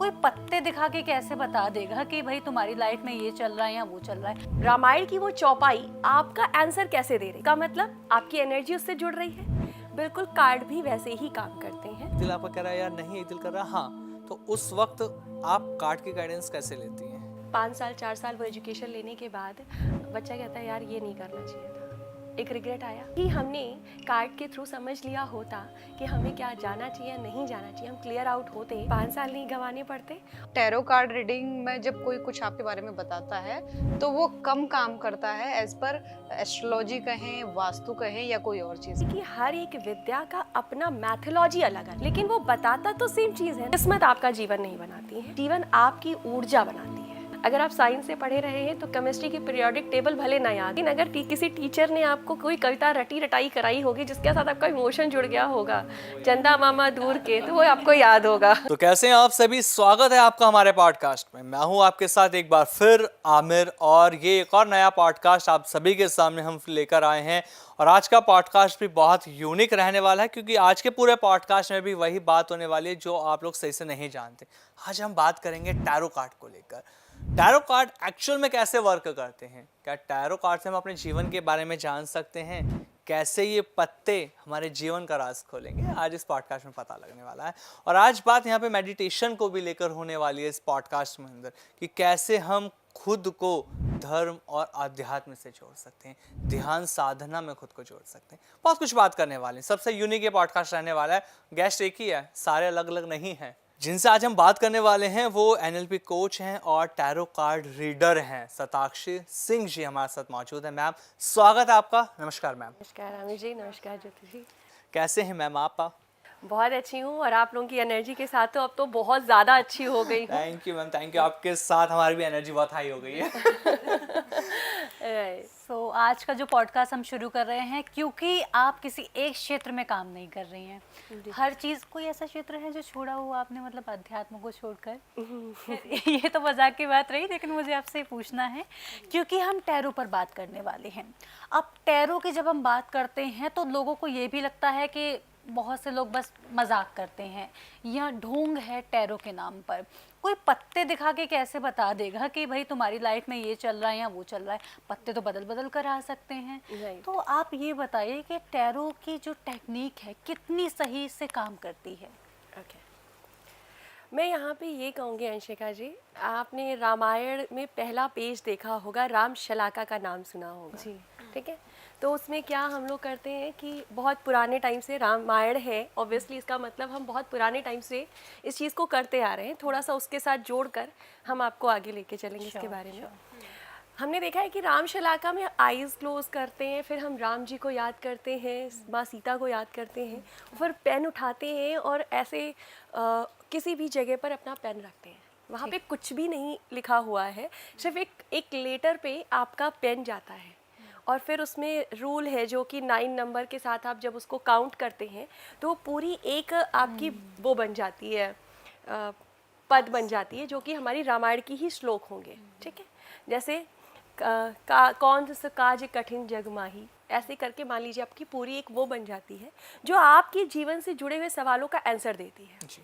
कोई पत्ते दिखा के कैसे बता देगा कि भाई तुम्हारी लाइफ में ये चल रहा है या वो चल रहा है। रामायण की वो चौपाई आपका आंसर कैसे दे रही, का मतलब आपकी एनर्जी उससे जुड़ रही है। बिल्कुल कार्ड भी वैसे ही काम करते हैं। दिल आपका कह रहा है यार नहीं, एक दिल कर रहा है हाँ, तो उस वक्त आप कार्ड की गाइडेंस कैसे लेती हैं? 5 साल 4 साल वो एजुकेशन लेने के बाद बच्चा कहता है यार ये नहीं करना चाहिए था, एक रिग्रेट आया कि हमने कार्ड के थ्रू समझ लिया होता कि हमें क्या जाना चाहिए नहीं जाना चाहिए, हम क्लियर आउट होते, 5 साल नहीं गंवाने पड़ते। टैरो कार्ड रीडिंग में जब कोई कुछ आपके बारे में बताता है तो वो कम काम करता है एज पर एस्ट्रोलॉजी कहें, वास्तु कहें या कोई और चीज। कि हर एक विद्या का अपना मैथोलॉजी अलग है, लेकिन वो बताता तो सेम चीज है। किस्मत आपका जीवन नहीं बनाती है, जीवन आपकी ऊर्जा बनाती है। अगर आप साइंस से पढ़े रहे हैं तो केमिस्ट्री की पीरियोडिक टेबल भले ना याद, लेकिन अगर किसी टीचर ने आपको कोई कविता रटी रटाई कराई होगी जिसके साथ आपका इमोशन जुड़ गया होगा, चंदा मामा दूर के, तो वो आपको याद होगा। तो कैसे हैं आप सभी? स्वागत है आपका हमारे पॉडकास्ट में। मैं हूं आपके साथ एक बार फिर आमिर, और ये एक और नया पॉडकास्ट आप सभी के सामने हम लेकर आए हैं। और आज का पॉडकास्ट भी बहुत यूनिक रहने वाला है, क्योंकि आज के पूरे पॉडकास्ट में भी वही बात होने वाली है जो आप लोग सही से नहीं जानते। आज हम बात करेंगे टैरो कार्ड को लेकर। टैरो कार्ड एक्चुअल में कैसे वर्क करते हैं, क्या टैरो कार्ड से हम अपने जीवन के बारे में जान सकते हैं, कैसे ये पत्ते हमारे जीवन का राज खोलेंगे, आज इस पॉडकास्ट में पता लगने वाला है। और आज बात यहाँ पे मेडिटेशन को भी लेकर होने वाली है इस पॉडकास्ट में अंदर, कि कैसे हम खुद को धर्म और अध्यात्म से जोड़ सकते हैं, ध्यान साधना में खुद को जोड़ सकते हैं। बहुत कुछ बात करने वाले हैं। सबसे यूनिक ये पॉडकास्ट रहने वाला है। गेस्ट एक ही है, सारे अलग अलग नहीं हैं। जिनसे आज हम बात करने वाले हैं वो एनएलपी कोच हैं और टैरो कार्ड रीडर हैं। शताक्षी सिंह जी हमारे साथ मौजूद हैं। मैम, स्वागत है आपका। नमस्कार मैम। नमस्कार आमिर जी, नमस्कार ज्योति जी। कैसे हैं मैम आप? बहुत अच्छी हूँ, और आप लोगों की एनर्जी के साथ तो अब तो बहुत ज़्यादा अच्छी हो गई हूँ। Thank you ma'am, thank you. आपके साथ हमारी भी एनर्जी बहुत हाई हो गई है। सो आज का जो पॉडकास्ट हम शुरू कर रहे हैं, क्योंकि आप किसी एक क्षेत्र में काम नहीं कर रही हैं, हर चीज़ कोई ऐसा क्षेत्र है जो छोड़ा हुआ आपने, मतलब अध्यात्म को छोड़कर। ये तो मजाक की बात रही, लेकिन मुझे आपसे पूछना है क्योंकि हम टैरो पर बात करने वाले हैं। अब टैरो की जब हम बात करते हैं तो लोगों को ये भी लगता है कि बहुत से लोग बस मजाक करते हैं या ढोंग है टैरो के नाम पर। कोई पत्ते दिखा के कैसे बता देगा कि भाई तुम्हारी लाइफ में ये चल रहा है या वो चल रहा है। पत्ते तो बदल बदल कर आ सकते हैं। तो आप ये बताइए कि टैरो की जो टेक्निक है कितनी सही से काम करती है। मैं यहाँ पे ये कहूँगी अंशिका जी, आपने रामायण में पहला पेज देखा होगा, राम शलाका का नाम सुना होगा जी, ठीक है। तो उसमें क्या हम लोग करते हैं कि बहुत पुराने टाइम से रामायण है, ऑब्वियसली इसका मतलब हम बहुत पुराने टाइम से इस चीज़ को करते आ रहे हैं। थोड़ा सा उसके साथ जोड़कर हम आपको आगे लेके चलेंगे इसके बारे में। हमने देखा है कि राम शलाका में आईज क्लोज करते हैं, फिर हम राम जी को याद करते हैं, माँ सीता को याद करते हैं, फिर पेन उठाते हैं और ऐसे किसी भी जगह पर अपना पेन रखते हैं। वहाँ पे कुछ भी नहीं लिखा हुआ है, सिर्फ एक लेटर पे आपका पेन जाता है, और फिर उसमें रूल है जो कि 9 नंबर के साथ आप जब उसको काउंट करते हैं तो पूरी एक आपकी वो बन जाती है, पद बन जाती है, जो कि हमारी रामायण की ही श्लोक होंगे, ठीक है। जैसे कौन सा काज कठिन जग माही, ऐसे करके मान लीजिए आपकी पूरी एक वो बन जाती है जो आपके जीवन से जुड़े हुए सवालों का आंसर देती है जी।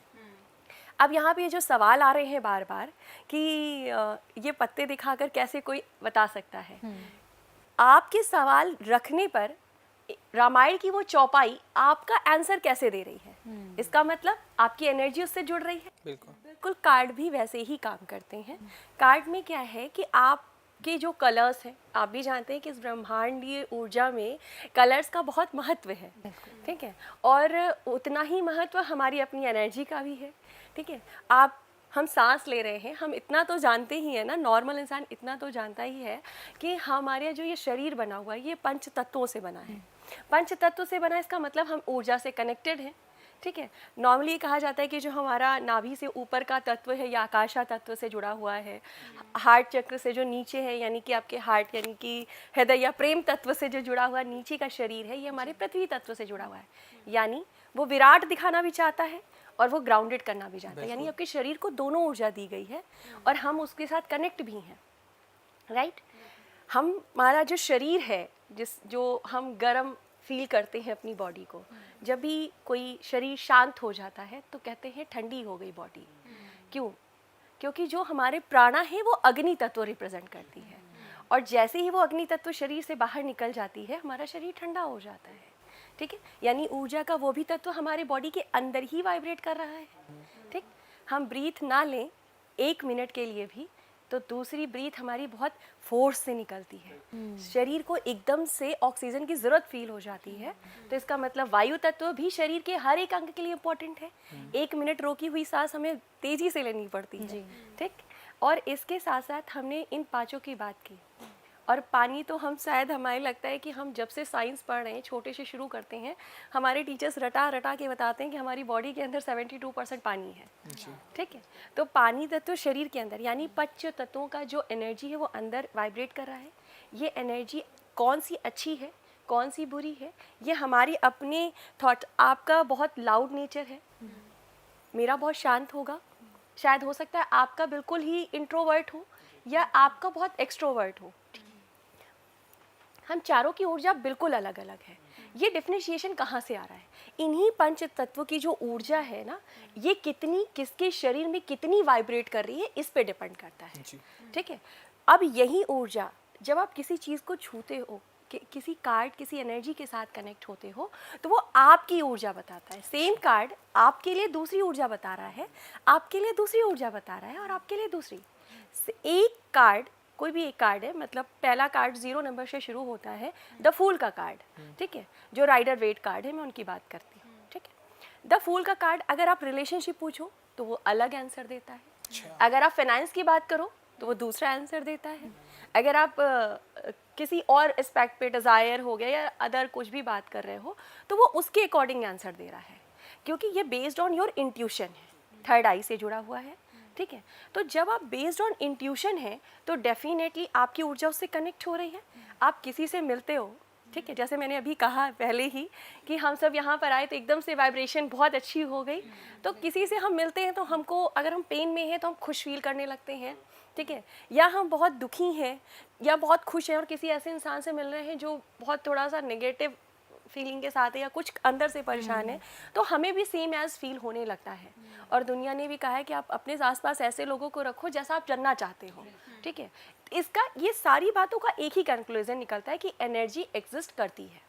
अब यहाँ पे ये जो सवाल आ रहे हैं बार बार कि ये पत्ते दिखाकर कैसे कोई बता सकता है, आपके सवाल रखने पर रामायण की वो चौपाई आपका आंसर कैसे दे रही है, इसका मतलब आपकी एनर्जी उससे जुड़ रही है। बिल्कुल कार्ड भी वैसे ही काम करते हैं। कार्ड में क्या है कि आपके जो कलर्स हैं, आप भी जानते हैं कि इस ब्रह्मांडीय ऊर्जा में कलर्स का बहुत महत्व है, ठीक है, और उतना ही महत्व हमारी अपनी एनर्जी का भी है, ठीक है। हम सांस ले रहे हैं, हम इतना तो जानते ही है ना, नॉर्मल इंसान इतना तो जानता ही है कि हमारे जो ये शरीर बना हुआ है ये पंच तत्वों से बना है। पंच तत्व से बना, इसका मतलब हम ऊर्जा से कनेक्टेड हैं, ठीक है। नॉर्मली कहा जाता है कि जो हमारा नाभि से ऊपर का तत्व है या आकाशा तत्व से जुड़ा हुआ है, हार्ट चक्र से जो नीचे है यानी कि आपके हार्ट यानी कि हृदय या प्रेम तत्व से जो जुड़ा हुआ नीचे का शरीर है, ये हमारे पृथ्वी तत्व से जुड़ा हुआ है। यानी वो विराट दिखाना भी चाहता है और वो ग्राउंडेड करना भी चाहता है, यानी आपके शरीर को दोनों ऊर्जा दी गई है और हम उसके साथ कनेक्ट भी हैं, राइट। हमारा जो शरीर है, जो हम गर्म फील करते हैं अपनी बॉडी को, जब भी कोई शरीर शांत हो जाता है तो कहते हैं ठंडी हो गई बॉडी। क्यों? क्योंकि जो हमारे प्राणा है वो अग्नि तत्व रिप्रेजेंट करती है, और जैसे ही वो अग्नि तत्व शरीर से बाहर निकल जाती है हमारा शरीर ठंडा हो जाता है, ठीक है। यानी ऊर्जा का वो भी तत्व हमारे बॉडी के अंदर ही वाइब्रेट कर रहा है, ठीक। हम ब्रीथ ना लें 1 मिनट के लिए भी तो दूसरी ब्रीथ हमारी बहुत फोर्स से निकलती है, शरीर को एकदम से ऑक्सीजन की ज़रूरत फील हो जाती है। तो इसका मतलब वायु तत्व भी शरीर के हर एक अंग के लिए इम्पोर्टेंट है। 1 मिनट रोकी हुई सांस हमें तेज़ी से लेनी पड़ती है, ठीक। और इसके साथ साथ हमने इन 5 की बात की, और पानी तो हम शायद हमें लगता है कि हम जब से साइंस पढ़ रहे हैं छोटे से शुरू करते हैं, हमारे टीचर्स रटा रटा के बताते हैं कि हमारी बॉडी के अंदर 72% पानी है, ठीक है। तो पानी तत्व शरीर के अंदर यानी पंच तत्वों का जो एनर्जी है वो अंदर वाइब्रेट कर रहा है। ये एनर्जी कौन सी अच्छी है कौन सी बुरी है ये हमारी अपने थॉट। आपका बहुत लाउड नेचर है, मेरा बहुत शांत होगा, शायद हो सकता है आपका बिल्कुल ही इंट्रोवर्ट हो या आपका बहुत एक्सट्रोवर्ट हो। हम चारों की ऊर्जा बिल्कुल अलग अलग है। ये डिफरेंशिएशन कहाँ से आ रहा है? इन्हीं पंच तत्व की जो ऊर्जा है ना, ये कितनी किसके शरीर में कितनी वाइब्रेट कर रही है इस पे डिपेंड करता है, ठीक है। अब यही ऊर्जा जब आप किसी चीज़ को छूते हो, किसी कार्ड किसी एनर्जी के साथ कनेक्ट होते हो, तो वो आपकी ऊर्जा बताता है। सेम कार्ड आपके लिए दूसरी ऊर्जा बता रहा है, आपके लिए दूसरी ऊर्जा बता रहा है, और आपके लिए दूसरी। एक कार्ड, कोई भी एक कार्ड है, मतलब पहला कार्ड 0 नंबर से शुरू होता है, द फूल का कार्ड, ठीक है, जो राइडर वेट कार्ड है, मैं उनकी बात करती हूँ, ठीक है। द फूल का कार्ड अगर आप रिलेशनशिप पूछो तो वो अलग आंसर देता है, अगर आप फाइनेंस की बात करो तो वो दूसरा आंसर देता है, अगर आप किसी और एस्पेक्ट पे डिज़ायर हो गया या अदर कुछ भी बात कर रहे हो तो वो उसके अकॉर्डिंग आंसर दे रहा है, क्योंकि ये बेस्ड ऑन योर इंट्यूशन है, थर्ड आई से जुड़ा हुआ है, ठीक है। तो जब आप बेस्ड ऑन इंट्यूशन है तो डेफिनेटली आपकी ऊर्जा उससे कनेक्ट हो रही है। आप किसी से मिलते हो, ठीक है, जैसे मैंने अभी कहा पहले ही कि हम सब यहाँ पर आए तो एकदम से वाइब्रेशन बहुत अच्छी हो गई। तो किसी से हम मिलते हैं तो हमको, अगर हम पेन में हैं तो हम खुश फील करने लगते हैं, ठीक है, या हम बहुत दुखी हैं या बहुत खुश हैं और किसी ऐसे इंसान से मिल रहे हैं जो बहुत थोड़ा सा नेगेटिव फीलिंग के साथ है या कुछ अंदर से परेशान है, तो हमें भी सेम एज फील होने लगता है। और दुनिया ने भी कहा है कि आप अपने आसपास ऐसे लोगों को रखो जैसा आप जानना चाहते हो, ठीक है। इसका, ये सारी बातों का एक ही कंक्लूजन निकलता है कि एनर्जी एग्जिस्ट करती है।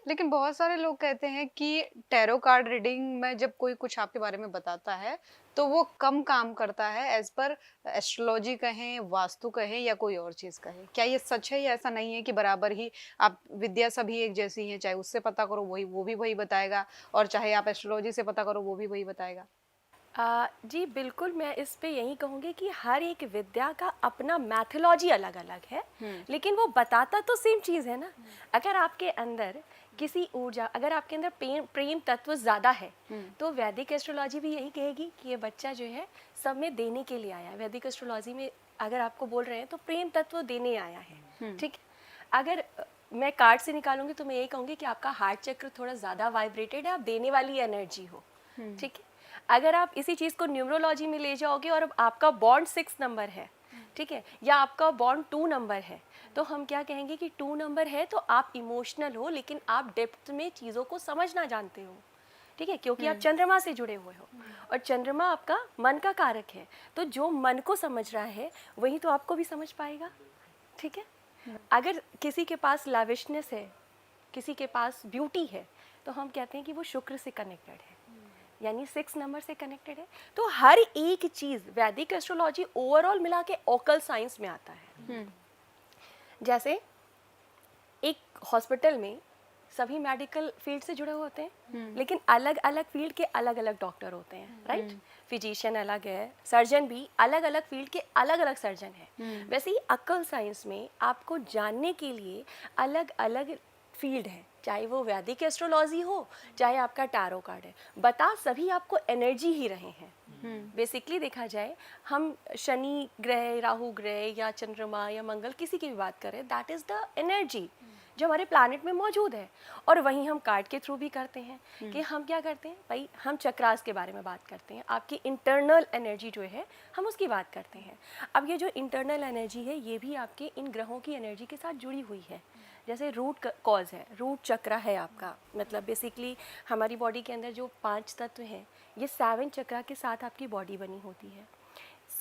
लेकिन बहुत सारे लोग कहते हैं कि टैरो कार्ड रीडिंग में जब कोई कुछ आपके बारे में बताता है तो वो कम काम करता है एज पर एस्ट्रोलॉजी कहें, वास्तु कहें या कोई और चीज कहें। क्या ये सच है या ऐसा नहीं है कि बराबर ही आप विद्या सभी एक जैसी है, चाहे उससे पता करो वही वो भी वही बताएगा और चाहे आप एस्ट्रोलॉजी से पता करो वो भी वही बताएगा? जी बिल्कुल, मैं इस पे यही कहूँगी कि हर एक विद्या का अपना मैथोलॉजी अलग अलग है, लेकिन वो बताता तो सेम चीज़ है ना। अगर आपके अंदर किसी ऊर्जा, अगर आपके अंदर प्रेम तत्व ज़्यादा है तो वैदिक एस्ट्रोलॉजी भी यही कहेगी कि ये बच्चा जो है सब में देने के लिए आया है। वैदिक एस्ट्रोलॉजी में अगर आपको बोल रहे हैं तो प्रेम तत्व देने आया है, ठीक है। अगर मैं कार्ड से निकालूंगी तो मैं यही कहूँगी कि आपका हार्ट चक्र थोड़ा ज़्यादा वाइब्रेटेड है, आप देने वाली एनर्जी हो, ठीक है। अगर आप इसी चीज़ को न्यूमरोलॉजी में ले जाओगे और आपका बॉन्ड 6 नंबर है, ठीक है, या आपका बॉन्ड 2 नंबर है, तो हम क्या कहेंगे कि 2 नंबर है तो आप इमोशनल हो, लेकिन आप डेप्थ में चीज़ों को समझना जानते हो, ठीक है, क्योंकि आप चंद्रमा से जुड़े हुए हो और चंद्रमा आपका मन का कारक है। तो जो मन को समझ रहा है वही तो आपको भी समझ पाएगा, ठीक है। अगर किसी के पास लाविशनेस है, किसी के पास ब्यूटी है, तो हम कहते हैं कि वो शुक्र से कनेक्टेड है, यानी 6 नंबर से कनेक्टेड है। तो हर एक चीज़ वैदिक एस्ट्रोलॉजी ओवरऑल मिला के ऑकल साइंस में आता है। जैसे एक हॉस्पिटल में सभी मेडिकल फील्ड से जुड़े हुए होते हैं, लेकिन अलग अलग फील्ड के अलग अलग डॉक्टर होते हैं, राइट। फिजिशियन अलग है, सर्जन भी अलग अलग फील्ड के अलग अलग सर्जन है। वैसे ही अक्ल साइंस में आपको जानने के लिए अलग अलग फील्ड है, चाहे वो वैदिक एस्ट्रोलॉजी हो चाहे आपका टैरो कार्ड है, बता सभी आपको एनर्जी ही रहे हैं। बेसिकली देखा जाए, हम शनि ग्रह, राहु ग्रह या चंद्रमा या मंगल किसी की भी बात करें, दैट इज़ द एनर्जी जो हमारे प्लानिट में मौजूद है। और वहीं हम कार्ड के थ्रू भी करते हैं कि हम क्या करते हैं भाई, हम चक्रास के बारे में बात करते हैं, आपकी इंटरनल एनर्जी जो है हम उसकी बात करते हैं। अब ये जो इंटरनल एनर्जी है ये भी आपके इन ग्रहों की एनर्जी के साथ जुड़ी हुई है। जैसे रूट कॉज है, रूट चक्रा है आपका, मतलब बेसिकली हमारी बॉडी के अंदर जो 5 तत्व हैं ये 7 चक्रा के साथ आपकी बॉडी बनी होती है।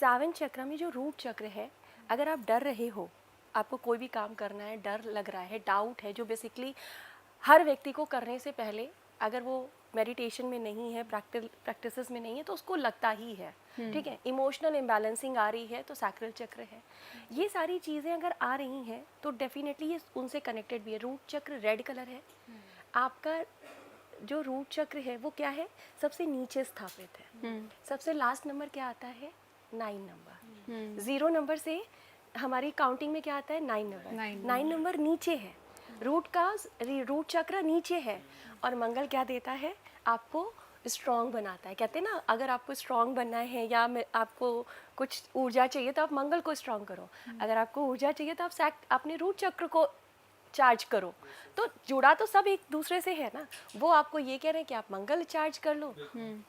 7 चक्र में जो रूट चक्र है, अगर आप डर रहे हो, आपको कोई भी काम करना है, डर लग रहा है, डाउट है, जो बेसिकली हर व्यक्ति को करने से पहले, अगर वो मेडिटेशन में नहीं है, प्रैक्टिसेस में नहीं है, तो उसको लगता ही है, ठीक है। इमोशनल इम्बैलेंसिंग आ रही है तो सैक्रल चक्र है। ये सारी चीज़ें अगर आ रही हैं तो डेफिनेटली ये उनसे कनेक्टेड भी है। रूट चक्र रेड कलर है। आपका जो रूट चक्र है वो क्या है, सबसे नीचे स्थापित है। सबसे लास्ट नंबर क्या आता है, 9 नंबर। 0 नंबर से हमारी काउंटिंग में क्या आता है, 9 नंबर। 9 नंबर नीचे है, रूट चक्र नीचे है। और मंगल क्या देता है, आपको स्ट्रॉन्ग बनाता है। कहते हैं ना, अगर आपको स्ट्रॉन्ग बनना है या आपको कुछ ऊर्जा चाहिए तो आप मंगल को स्ट्रॉन्ग करो। अगर आपको ऊर्जा चाहिए तो आप अपने रूट चक्र को चार्ज करो। तो जुड़ा तो सब एक दूसरे से है ना। वो आपको ये कह रहे हैं कि आप मंगल चार्ज कर लो,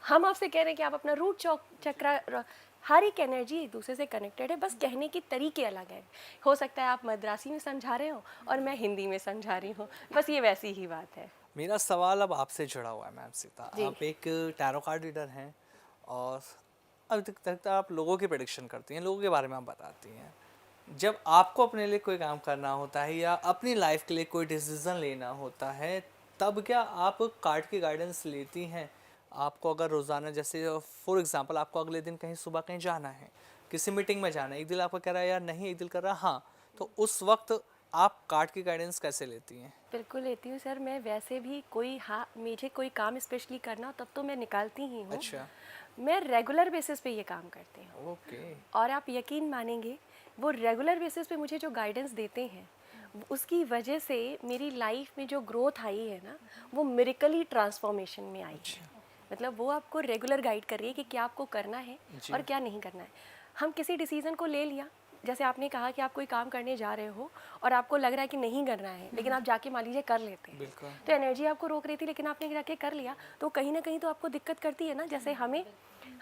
हम आपसे कह रहे हैं कि आप अपना रूट चक्र, हर एक एनर्जी एक दूसरे से कनेक्टेड है, बस कहने के तरीके अलग हैं। हो सकता है आप मद्रासी में समझा रहे हो और मैं हिंदी में समझा रही हूँ, बस ये वैसी ही बात है। मेरा सवाल अब आपसे जुड़ा हुआ है मैम सीता। आप एक टैरो कार्ड रीडर हैं और अभी तक आप लोगों की प्रेडिक्शन करती हैं, लोगों के बारे में आप बताती हैं। जब आपको अपने लिए कोई काम करना होता है या अपनी लाइफ के लिए कोई डिसीजन लेना होता है, तब क्या आप कार्ड की गाइडेंस लेती हैं? आपको अगर रोज़ाना, जैसे फॉर एग्जांपल आपको अगले दिन कहीं सुबह कहीं जाना है, किसी मीटिंग में जाना है, एक दिल आपको कह रहा है यार नहीं, एक दिल कर रहा है हाँ, तो उस वक्त आप कार्ड की गाइडेंस कैसे लेती हैं? बिल्कुल लेती हूँ सर। मैं वैसे भी मुझे कोई काम स्पेशली करना हो तब तो मैं निकालती ही हूँ। अच्छा, मैं रेगुलर बेसिस पे ये काम करती हूँ। ओके। और आप यकीन मानेंगे, वो रेगुलर बेसिस पे मुझे जो गाइडेंस देते हैं, उसकी वजह से मेरी लाइफ में जो ग्रोथ आई है ना, वो मिरेकली ट्रांसफॉर्मेशन में आई है। मतलब वो आपको रेगुलर गाइड कर रही है कि क्या आपको करना है और क्या नहीं करना है। हम किसी डिसीज़न को ले लिया, जैसे आपने कहा कि आप कोई काम करने जा रहे हो और आपको लग रहा है कि नहीं करना है, लेकिन आप जाके मान लीजिए कर लेते हैं, तो एनर्जी आपको रोक रही थी, लेकिन आपने जाके कर लिया, तो कहीं ना कहीं तो आपको दिक्कत करती है ना। जैसे हम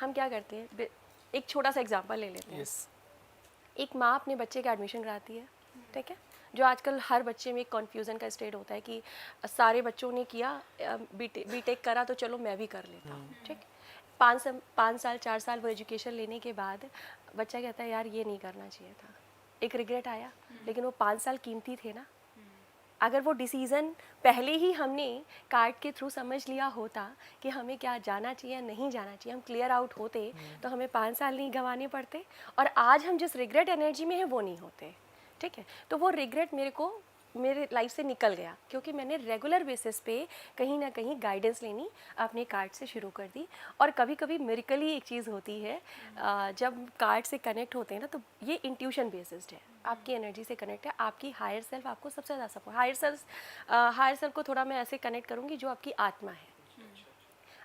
क्या करते हैं, एक छोटा सा एग्जांपल ले लेते हैं। एक माँ अपने बच्चे का एडमिशन कराती है, ठीक है, जो आजकल हर बच्चे में एक कन्फ्यूज़न का स्टेट होता है कि सारे बच्चों ने किया, बीटेक करा तो चलो मैं भी कर लेता हूँ, ठीक। 5 साल 4 साल वो एजुकेशन लेने के बाद बच्चा कहता है यार ये नहीं करना चाहिए था, एक रिग्रेट आया। लेकिन वो 5 साल कीमती थे ना। अगर वो डिसीज़न पहले ही हमने कार्ड के थ्रू समझ लिया होता कि हमें क्या जाना चाहिए या नहीं जाना चाहिए, हम क्लियर आउट होते, तो हमें 5 साल नहीं गंवाने पड़ते और आज हम जिस रिग्रेट एनर्जी में हैं वो नहीं होते, ठीक है। तो वो रिग्रेट मेरे लाइफ से निकल गया, क्योंकि मैंने रेगुलर बेसिस पे कहीं ना कहीं गाइडेंस लेनी अपने कार्ड से शुरू कर दी। और कभी कभी मिरेकली एक चीज़ होती है, जब कार्ड से कनेक्ट होते हैं ना, तो ये इंट्यूशन बेसिस्ड है, आपकी एनर्जी से कनेक्ट है। आपकी हायर सेल्फ आपको सबसे ज़्यादा सपोर्ट, हायर सेल्फ को थोड़ा मैं ऐसे कनेक्ट करूँगी, जो आपकी आत्मा है।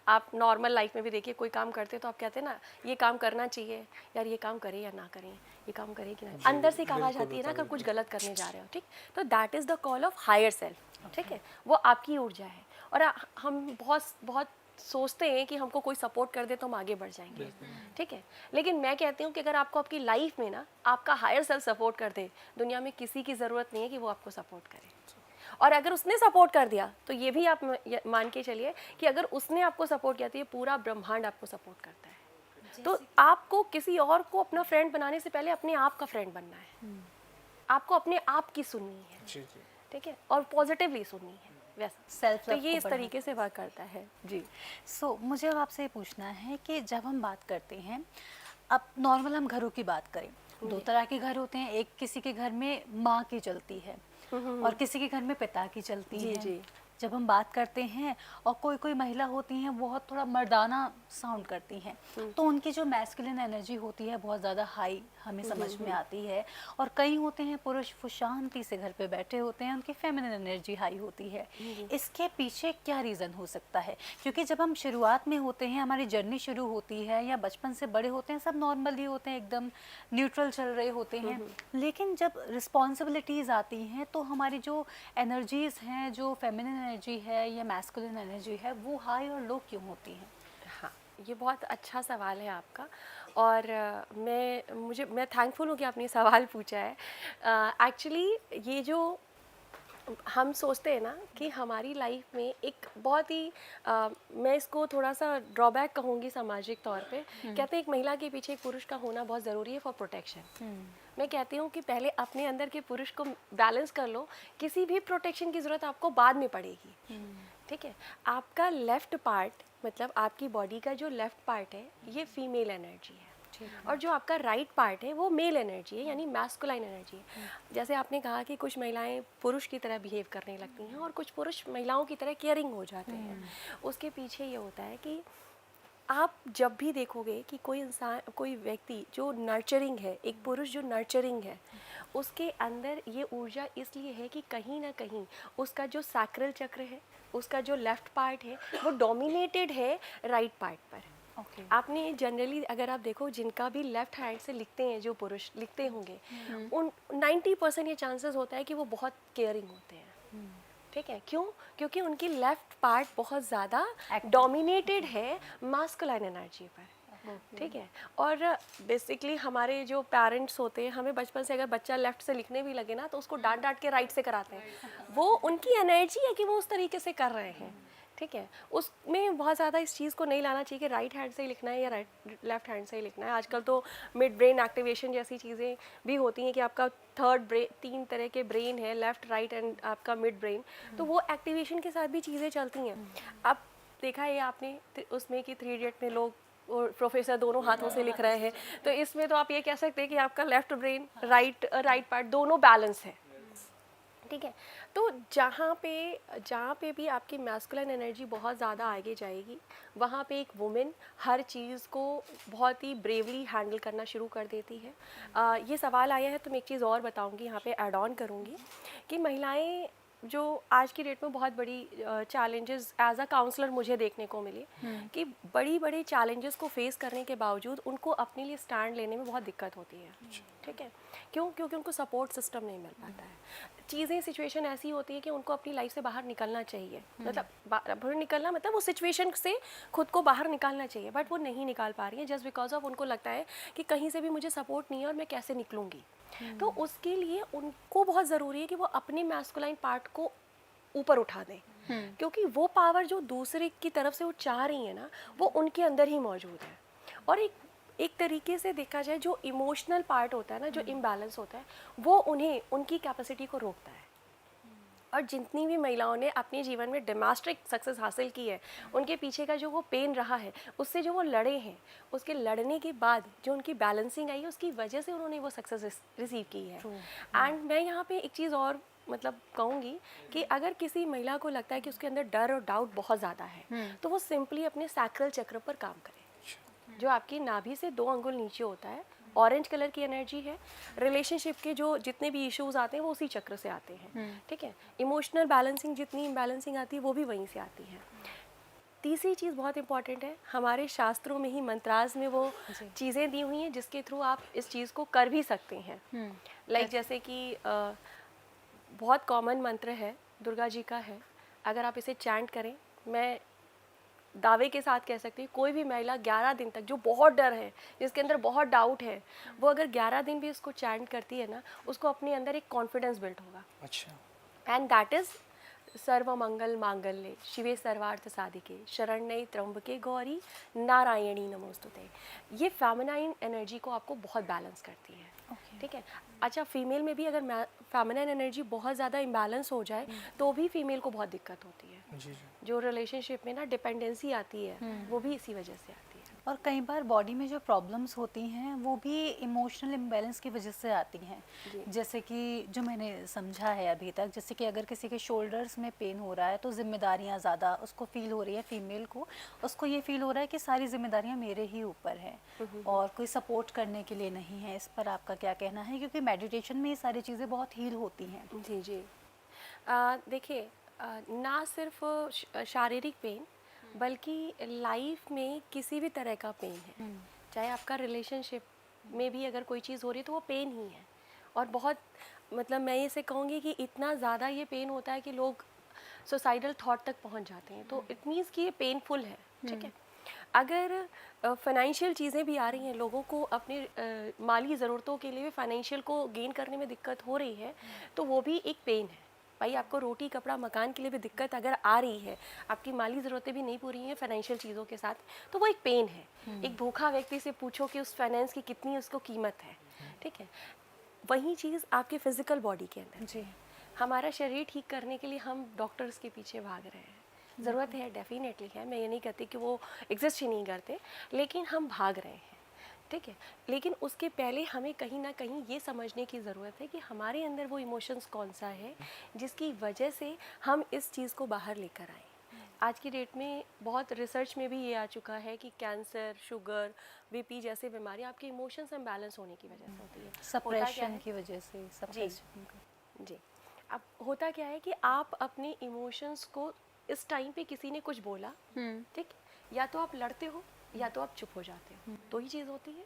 आप नॉर्मल लाइफ में भी देखिए, कोई काम करते तो आप कहते हैं ना ये काम करना चाहिए, यार ये काम करें या ना करें, ये काम करें कि ना, अंदर से एक आवाज़ आती है ना, अगर कुछ गलत करने जा रहे हो, ठीक। तो that is the call of higher self, ठीक है, वो आपकी ऊर्जा है। और हम बहुत सोचते हैं कि हमको कोई सपोर्ट कर दे तो हम आगे बढ़ जाएंगे, ठीक है। लेकिन मैं कहती हूँ कि अगर आपको आपकी लाइफ में ना आपका हायर सेल्फ सपोर्ट कर दे, दुनिया में किसी की ज़रूरत नहीं है कि वो आपको सपोर्ट करे। और अगर उसने सपोर्ट कर दिया तो ये भी आप मान के चलिए कि अगर उसने आपको सपोर्ट किया तो ये पूरा ब्रह्मांड आपको सपोर्ट करता है। तो आपको किसी और को अपना फ्रेंड बनाने से पहले अपने आप का फ्रेंड बनना है। आपको अपने आप की सुननी है, ठीक है, और पॉजिटिवली सुननी है, वैसा सेल्फ तो ये इस तरीके से वर्क करता है जी। मुझे अब आपसे पूछना है कि जब हम बात करते हैं, अब नॉर्मल हम घरों की बात करें, 2 तरह के घर होते हैं। एक किसी के घर में माँ की चलती है और किसी के घर में पिता की चलती है। जी। जब हम बात करते हैं और कोई महिला होती हैं बहुत थोड़ा मर्दाना साउंड करती हैं, तो उनकी जो मैस्कुलिन एनर्जी होती है बहुत ज़्यादा हाई हमें समझ में आती है। और कई होते हैं पुरुष, वो शांति से घर पे बैठे होते हैं, उनकी फेमिनिन एनर्जी हाई होती है। इसके पीछे क्या रीज़न हो सकता है? क्योंकि जब हम शुरुआत में होते हैं, हमारी जर्नी शुरू होती है या बचपन से बड़े होते हैं, सब नॉर्मल ही होते हैं, एकदम न्यूट्रल चल रहे होते हैं। लेकिन जब रिस्पॉन्सिबिलिटीज़ आती हैं तो हमारी जो एनर्जीज़ हैं, जो फेमिनिन एनर्जी है या मैस्कुलिन एनर्जी है, वो हाई और लो क्यों होती हैं? हाँ, ये बहुत अच्छा सवाल है आपका। और मैं थैंकफुल हूँ कि आपने सवाल पूछा है। एक्चुअली ये जो हम सोचते हैं ना कि हमारी लाइफ में एक बहुत ही मैं इसको थोड़ा सा ड्रॉबैक कहूँगी सामाजिक तौर पे। कहते हैं एक महिला के पीछे एक पुरुष का होना बहुत ज़रूरी है फॉर प्रोटेक्शन। मैं कहती हूँ कि पहले अपने अंदर के पुरुष को बैलेंस कर लो, किसी भी प्रोटेक्शन की ज़रूरत आपको बाद में पड़ेगी। ठीक है, आपका लेफ्ट पार्ट मतलब आपकी बॉडी का जो लेफ्ट पार्ट है ये फीमेल एनर्जी है, और जो आपका राइट पार्ट है वो मेल एनर्जी है, यानी मैस्कुलाइन एनर्जी है। जैसे आपने कहा कि कुछ महिलाएं पुरुष की तरह बिहेव करने लगती हैं और कुछ पुरुष महिलाओं की तरह केयरिंग हो जाते हैं। उसके पीछे ये होता है कि आप जब भी देखोगे कि कोई इंसान, कोई व्यक्ति जो नर्चरिंग है, एक पुरुष जो नर्चरिंग है, उसके अंदर ये ऊर्जा इसलिए है कि कहीं ना कहीं उसका जो सैक्रल चक्र है, उसका जो लेफ्ट पार्ट है वो डोमिनेटेड है राइट पार्ट पर। आपने जनरली अगर आप देखो जिनका भी लेफ्ट हैंड से लिखते हैं, जो पुरुष लिखते होंगे, उन 90% ये चांसेस होता है कि वो बहुत केयरिंग होते हैं। ठीक है, क्यों? क्योंकि उनकी लेफ्ट पार्ट बहुत ज़्यादा डोमिनेटेड है मास्कुलाइन एनर्जी पर। ठीक है, और बेसिकली हमारे जो पेरेंट्स होते हैं, हमें बचपन से अगर बच्चा लेफ्ट से लिखने भी लगे ना तो उसको डांट डांट के राइट से कराते हैं। वो उनकी एनर्जी है कि वो उस तरीके से कर रहे हैं। ठीक है, उसमें बहुत ज़्यादा इस चीज़ को नहीं लाना चाहिए कि राइट हैंड से ही लिखना है या लेफ्ट हैंड से ही लिखना है। आजकल तो मिड ब्रेन एक्टिवेशन जैसी चीज़ें भी होती हैं कि आपका थर्ड ब्रेन, 3 तरह के ब्रेन है, लेफ्ट, राइट एंड आपका मिड ब्रेन, तो वो एक्टिवेशन के साथ भी चीज़ें चलती हैं। अब देखा है आपने उसमें कि 3 इडियट में लोग और प्रोफेसर दोनों हाथों से लिख रहे हैं, तो इसमें तो आप ये कह सकते हैं कि आपका लेफ्ट ब्रेन, राइट पार्ट दोनों बैलेंस है। ठीक है, तो जहाँ पे भी आपकी मैस्कुलिन एनर्जी बहुत ज़्यादा आगे जाएगी, वहाँ पे एक वुमेन हर चीज़ को बहुत ही ब्रेवली हैंडल करना शुरू कर देती है। ये सवाल आया है तो मैं एक चीज़ और बताऊँगी, यहाँ पे ऐड ऑन करूँगी कि महिलाएं जो आज की डेट में बहुत बड़ी चैलेंजेस एज अ काउंसलर मुझे देखने को मिली कि बड़ी चैलेंजेस को फेस करने के बावजूद उनको अपने लिए स्टैंड लेने में बहुत दिक्कत होती है। ठीक है, क्यों? क्योंकि उनको सपोर्ट सिस्टम नहीं मिल पाता है। चीज़ें, सिचुएशन ऐसी होती है कि उनको अपनी लाइफ से बाहर निकलना चाहिए, मतलब बाहर निकलना मतलब वो सिचुएशन से खुद को बाहर निकालना चाहिए, बट वो नहीं निकाल पा रही है जस्ट बिकॉज ऑफ उनको लगता है कि कहीं से भी मुझे सपोर्ट नहीं है और मैं कैसे निकलूँगी। तो उसके लिए उनको बहुत ज़रूरी है कि वो अपने मैस्कुलाइन पार्ट को ऊपर उठा दें, क्योंकि वो पावर जो दूसरे की तरफ से वो चाह रही है ना, वो उनके अंदर ही मौजूद है। और एक तरीके से देखा जाए जो इमोशनल पार्ट होता है ना, जो इम्बैलेंस होता है, वो उन्हें उनकी कैपेसिटी को रोकता है। और जितनी भी महिलाओं ने अपने जीवन में डेमोस्ट्रिक सक्सेस हासिल की है, उनके पीछे का जो वो पेन रहा है, उससे जो वो लड़े हैं, उसके लड़ने के बाद जो उनकी बैलेंसिंग आई है, उसकी वजह से उन्होंने वो सक्सेस रिसीव की है। एंड मैं यहाँ पे एक चीज़ और मतलब कहूँगी कि अगर किसी महिला को लगता है कि उसके अंदर डर और डाउट बहुत ज़्यादा है, तो वो सिंपली अपने सैक्रल चक्र पर काम करे, जो आपकी नाभि से 2 अंगुल नीचे होता है। ऑरेंज कलर की एनर्जी है। रिलेशनशिप के जो जितने भी इश्यूज आते हैं वो उसी चक्र से आते हैं। ठीक है, इमोशनल बैलेंसिंग जितनी इम्बैलेंसिंग आती है वो भी वहीं से आती है। तीसरी चीज़ बहुत इंपॉर्टेंट है, हमारे शास्त्रों में ही मंत्रास में वो चीज़ें दी हुई हैं जिसके थ्रू आप इस चीज़ को कर भी सकते हैं। लाइक जैसे कि बहुत कॉमन मंत्र है, दुर्गा जी का है, अगर आप इसे चैंट करें, मैं दावे के साथ कह सकती हूँ कोई भी महिला 11 दिन तक, जो बहुत डर है, जिसके अंदर बहुत डाउट है, वो अगर 11 दिन भी इसको चैंट करती है ना, उसको अपने अंदर एक कॉन्फिडेंस बिल्ड होगा। अच्छा, एंड दैट इज सर्व मंगल मांगल्ये शिवे सर्वार्थ साधिके शरण्ये त्र्यंबके गौरी नारायणी नमोस्तुते। ये फेमिनाइन एनर्जी को आपको बहुत बैलेंस करती है। ठीक है, अच्छा, फीमेल में भी अगर फेमिनाइन एनर्जी बहुत ज़्यादा इम्बैलेंस हो जाए तो भी फीमेल को बहुत दिक्कत होती है। जी। जो रिलेशनशिप में ना डिपेंडेंसी आती है, वो भी इसी वजह से आती है। और कई बार बॉडी में जो प्रॉब्लम्स होती हैं वो भी इमोशनल इम्बैलेंस की वजह से आती हैं। जैसे कि जो मैंने समझा है अभी तक, जैसे कि अगर किसी के शोल्डर्स में पेन हो रहा है तो जिम्मेदारियां ज़्यादा उसको फील हो रही है, फीमेल को उसको ये फील हो रहा है कि सारी जिम्मेदारियां मेरे ही ऊपर हैं और कोई सपोर्ट करने के लिए नहीं है। इस पर आपका क्या कहना है? क्योंकि मेडिटेशन में ये सारी चीज़ें बहुत हील होती हैं। जी जी, देखिए, ना सिर्फ शारीरिक पेन बल्कि लाइफ में किसी भी तरह का पेन है, चाहे आपका रिलेशनशिप में भी अगर कोई चीज़ हो रही है तो वो पेन ही है। और बहुत मतलब मैं इसे कहूँगी कि इतना ज़्यादा ये पेन होता है कि लोग सुसाइडल थॉट तक पहुँच जाते हैं, तो इट मीन्स कि ये पेनफुल है। ठीक है, अगर फाइनेंशियल चीज़ें भी आ रही हैं, लोगों को अपने माली ज़रूरतों के लिए फाइनेंशियल को गेन करने में दिक्कत हो रही है, तो वो भी एक पेन है। भाई आपको रोटी कपड़ा मकान के लिए भी दिक्कत अगर आ रही है, आपकी माली ज़रूरतें भी नहीं पूरी हैं फाइनेंशियल चीज़ों के साथ, तो वो एक पेन है। एक भूखा व्यक्ति से पूछो कि उस फाइनेंस की कितनी उसको कीमत है, ठीक है। वही चीज़ आपके फिजिकल बॉडी के अंदर जी। हमारा शरीर ठीक करने के लिए हम डॉक्टर्स के पीछे भाग रहे हैं। ज़रूरत है, डेफिनेटली है, मैं ये नहीं कहती कि वो एग्जिस्ट ही नहीं करते, लेकिन हम भाग रहे हैं, ठीक है। लेकिन उसके पहले हमें कहीं ना कहीं ये समझने की ज़रूरत है कि हमारे अंदर वो इमोशंस कौन सा है जिसकी वजह से हम इस चीज़ को बाहर लेकर आए। आज की डेट में बहुत रिसर्च में भी ये आ चुका है कि कैंसर, शुगर, बीपी जैसे बीमारियां आपके इमोशंस इम्बैलेंस होने की वजह से होती है। सप्रेशन की वजह से, सप्रेशन जी, अब होता क्या है कि आप अपने इमोशंस को इस टाइम पे किसी ने कुछ बोला, ठीक, या तो आप लड़ते हो या तो आप चुप हो जाते हो, दो ही चीज़ होती है।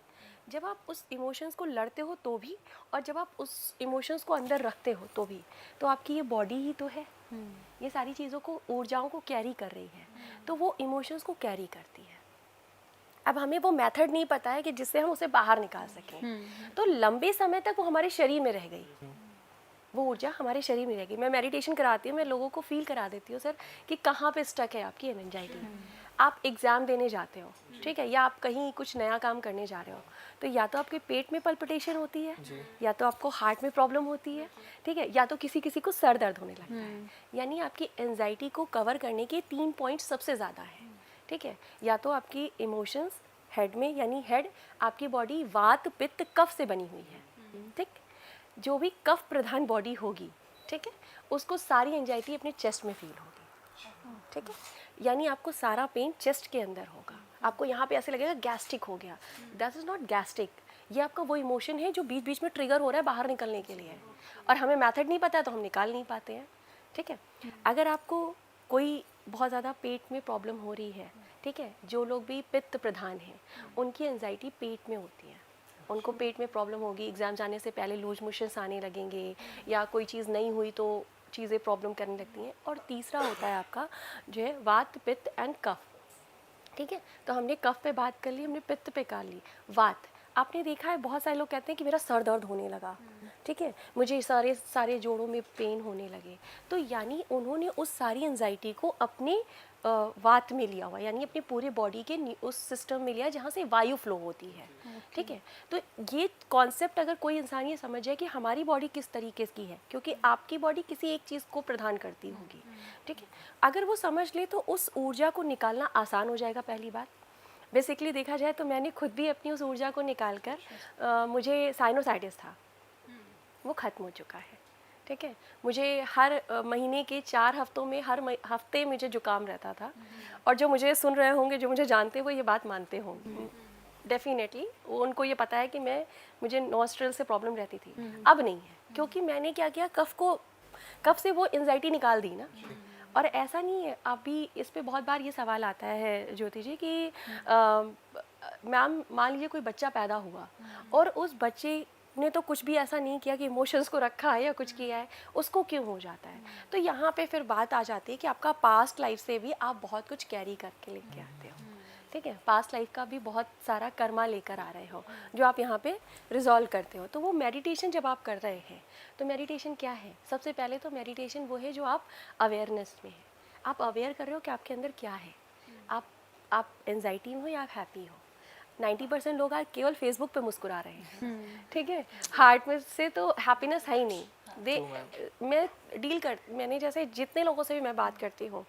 जब आप उस इमोशंस को लड़ते हो तो भी, और जब आप उस इमोशंस को अंदर रखते हो तो भी, तो आपकी ये बॉडी ही तो है, ये सारी चीज़ों को, ऊर्जाओं को कैरी कर रही है, तो वो इमोशंस को कैरी करती है। अब हमें वो मेथड नहीं पता है कि जिससे हम उसे बाहर निकाल सकें, तो लंबे समय तक वो हमारे शरीर में रह गई, वो ऊर्जा हमारे शरीर में रहेगी। मैं मेडिटेशन कराती हूँ, मैं लोगों को फील करा देती हूँ सर कि कहाँ पे स्टक है आपकी एंजाइटी। आप एग्ज़ाम देने जाते हो, ठीक है, या आप कहीं कुछ नया काम करने जा रहे हो, तो या तो आपके पेट में पल्पिटेशन होती है, या तो आपको हार्ट में प्रॉब्लम होती है, ठीक है, या तो किसी किसी को सर दर्द होने लगता है। यानी आपकी एंजाइटी को कवर करने के 3 पॉइंट सबसे ज़्यादा है, ठीक है। या तो आपकी इमोशंस हेड में, यानी हेड, आपकी बॉडी वात पित्त कफ से बनी हुई है, ठीक। जो भी कफ प्रधान बॉडी होगी, ठीक है, उसको सारी एंजाइटी अपने चेस्ट में फील होगी, ठीक है। यानी आपको सारा पेन चेस्ट के अंदर होगा, आपको यहाँ पे ऐसे लगेगा गैस्ट्रिक हो गया, दैट इज़ नॉट गैस्ट्रिक, ये आपका वो इमोशन है जो बीच बीच में ट्रिगर हो रहा है बाहर निकलने के लिए, और हमें मेथड नहीं पता है तो हम निकाल नहीं पाते हैं, ठीक है। अगर आपको कोई बहुत ज़्यादा पेट में प्रॉब्लम हो रही है, ठीक है, जो लोग भी पित्त प्रधान हैं उनकी एंजाइटी पेट में होती है, उनको पेट में प्रॉब्लम होगी, एग्ज़ाम जाने से पहले लूज मोशंस आने लगेंगे, या कोई चीज़ नहीं हुई तो चीज़ें प्रॉब्लम करने लगती हैं। और तीसरा होता है आपका जो है वात पित्त एंड कफ, ठीक है। तो हमने कफ पे बात कर ली, हमने पित्त पे कर ली। वात, आपने देखा है बहुत सारे लोग कहते हैं कि मेरा सर दर्द होने लगा, ठीक है, मुझे सारे जोड़ों में पेन होने लगे, तो यानी उन्होंने उस सारी एंजाइटी को अपने वात में लिया हुआ, यानी अपने पूरे बॉडी के उस सिस्टम में लिया जहाँ से वायु फ्लो होती है, ठीक है। तो ये कॉन्सेप्ट अगर कोई इंसान ये समझ जाए कि हमारी बॉडी किस तरीके की है, क्योंकि आपकी बॉडी किसी एक चीज़ को प्रदान करती होगी, ठीक है, अगर वो समझ ले तो उस ऊर्जा को निकालना आसान हो जाएगा। पहली बात, बेसिकली देखा जाए तो मैंने खुद भी अपनी उस ऊर्जा को निकाल कर, मुझे साइनोसाइटिस था, वो ख़त्म हो चुका है, ठीक है। मुझे हर महीने के 4 हफ्तों में हर हफ्ते मुझे जुकाम रहता था, और जो मुझे सुन रहे होंगे, जो मुझे जानते वो ये बात मानते होंगे, डेफिनेटली उनको ये पता है कि मुझे नॉस्ट्रल से प्रॉब्लम रहती थी, अब नहीं है, क्योंकि मैंने क्या किया, कफ से वो एंजाइटी निकाल दी ना। और ऐसा नहीं है, अभी इस पे बहुत बार ये सवाल आता है ज्योति जी कि मैम मान लीजिए कोई बच्चा पैदा हुआ और उस बच्चे ने तो कुछ भी ऐसा नहीं किया कि इमोशंस को रखा है या कुछ किया है, उसको क्यों हो जाता है। तो यहाँ पे फिर बात आ जाती है कि आपका पास्ट लाइफ से भी आप बहुत कुछ कैरी करके लेके आते हो, ठीक है, पास्ट लाइफ का भी बहुत सारा कर्मा लेकर आ रहे हो जो आप यहाँ पे रिजॉल्व करते हो। तो वो मेडिटेशन जब आप कर रहे हैं, तो मेडिटेशन क्या है, सबसे पहले तो मेडिटेशन वो है जो आप अवेयरनेस में है, आप अवेयर कर रहे हो कि आपके अंदर क्या है, आप एंजाइटी में हो या आप हैप्पी हो। 90% लोग आज केवल फेसबुक पे मुस्कुरा रहे हैं, ठीक है, हार्ट में से तो हैप्पीनेस है ही नहीं। मैंने जैसे जितने लोगों से भी मैं बात करती हूँ